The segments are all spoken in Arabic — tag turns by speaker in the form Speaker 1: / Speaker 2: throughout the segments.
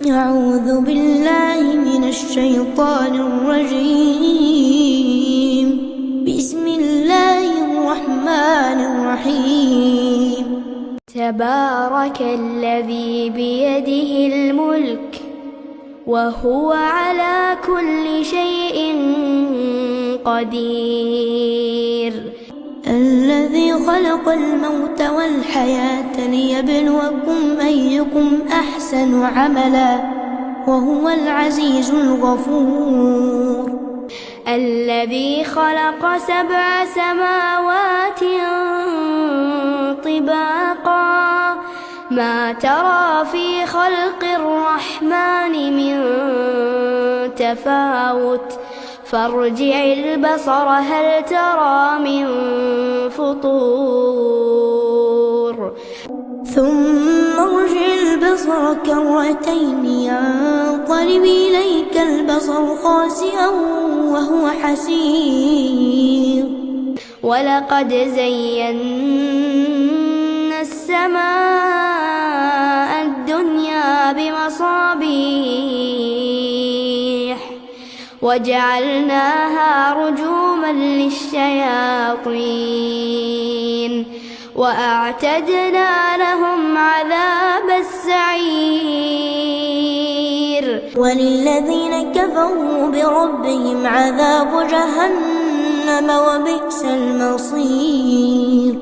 Speaker 1: أعوذ بالله من الشيطان الرجيم. بسم الله الرحمن الرحيم. تبارك الذي بيده الملك وهو على كل شيء قدير. الذي خلق الموت والحياة ليبلوكم أيكم أحسن عملا وهو العزيز الغفور. الذي خلق 7 سماوات طباقا ما ترى في خلق الرحمن من تفاوت فارجع البصر هل ترى من فطور ثم ارجع البصر كرتين ينقلب إليك البصر خاسئا وهو حسير. ولقد زينا السماء الدنيا بمصابيح وجعلناها رجوما للشياطين وأعتدنا لهم عذاب السعير. وللذين كفروا بربهم عذاب جهنم وبئس المصير.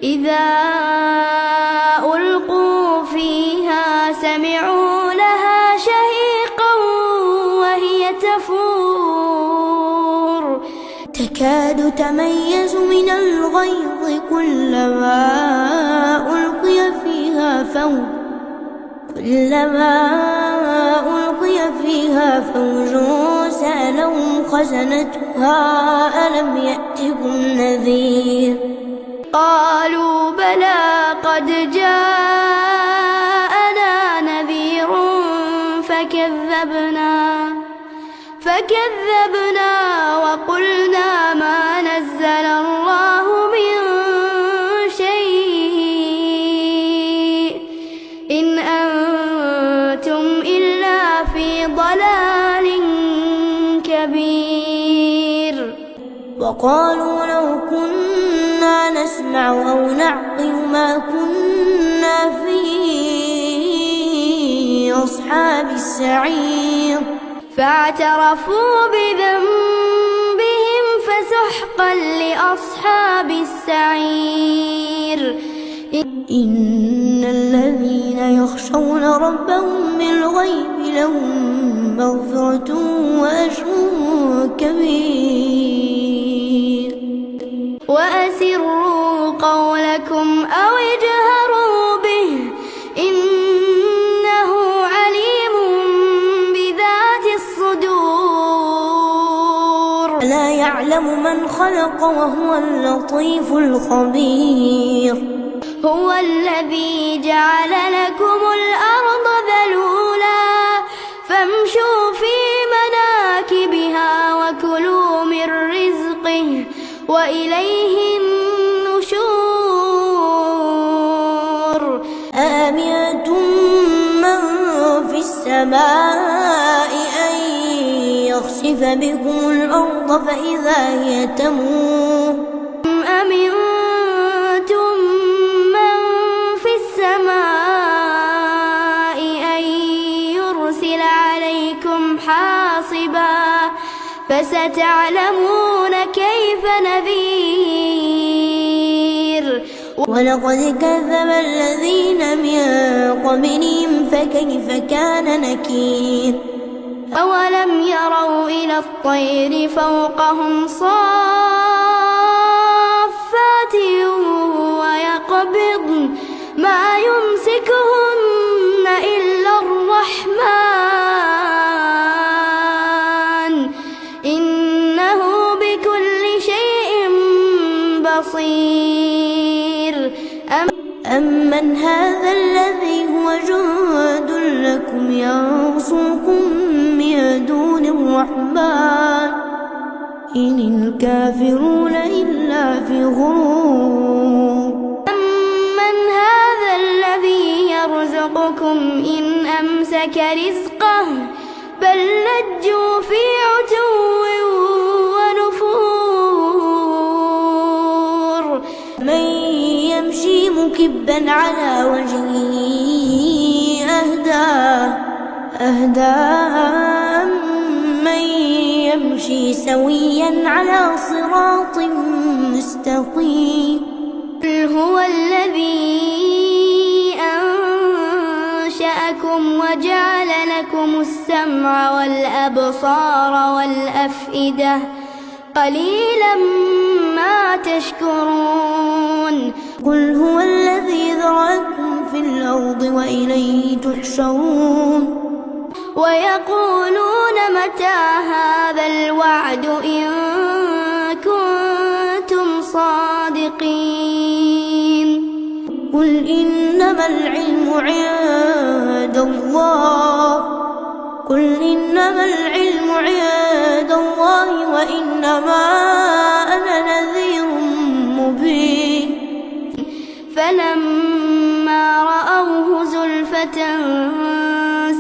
Speaker 1: إذا ألقوا فيها سمعوا لها شهيقا وهي تفور تكاد تميز من الغيظ كلما ألقي فيها فوج سألهم خزنتها ألم يأتكم نذير. قالوا بلى قد جاءنا نذير فكذبنا وقلنا ما نزل الله من شيء إن أنتم إلا في ضلال كبير. وقالوا لو كنا نسمع أو نعقل ما كنا في أصحاب السعير. فاعترفوا بذنبهم فسحقا لأصحاب السعير. إن الذين يخشون ربهم بالغيب لهم مغفرة وأجر كبير. وأسروا قولكم أو اجهروا به إنه عليم بذات الصدور. لا يعلم من خلق وهو اللطيف الخبير. هو الذي جعل لكم الأرض ذلولا فامشوا في مناكبها وكلوا من رزقه وإليه النشور. آمنتم من في السماء أن يخسف بكم الأرض فإذا هي تمور. أمنتم من في السماء أن يرسل عليكم حاصبا فستعلمون كيف نذير. ولقد كذب الذين من قبلهم فكيف كان نكير. أولم يروا إلى الطير فوقهم صافات ويقبضن ما يمسكهن إلا الرحمن إنه بكل شيء بصير. أمن هذا الذي هو جند لكم ينصركم من دون الرحمن إن الكافرون إلا في غرور. أمن هذا الذي يرزقكم إن أمسك لك رزقه بل لجوا في عتو ونفور
Speaker 2: من يمشي مكبا على وجهه أهدى من يمشي سويا على صراط مستقيم
Speaker 1: قل هو الذي أنشأكم وجعل لكم السمع والأبصار والأفئدة قليلا ما تشكرون
Speaker 2: قل هو الذي ذرأكم في الأرض وإليه تحشرون
Speaker 1: ويقولون متى هذا الوعد إن كنتم صادقين
Speaker 2: قل إنما العلم عند الله وإنما أنا نذير مبين
Speaker 1: فلما رأوه زلفة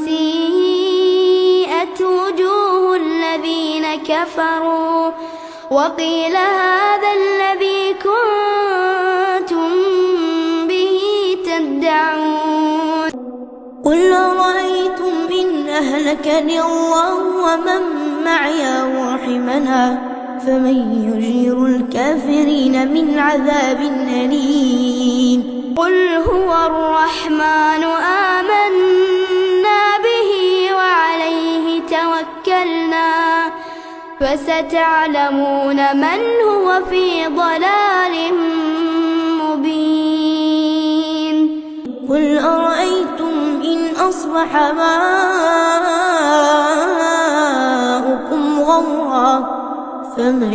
Speaker 1: سيئت وجوه الذين كفروا وقيل هذا الذي كنتم به تدعون
Speaker 2: قل أرأيتم إن أهلكني الله ومن معي ورحمنا فمن يجير الكافرين من عذاب أليم
Speaker 1: قل هو الرحمن آمنا به وعليه توكلنا فستعلمون من هو في ضلال مبين
Speaker 2: قل أرأيتم إن أصبح ماؤكم غورا فمن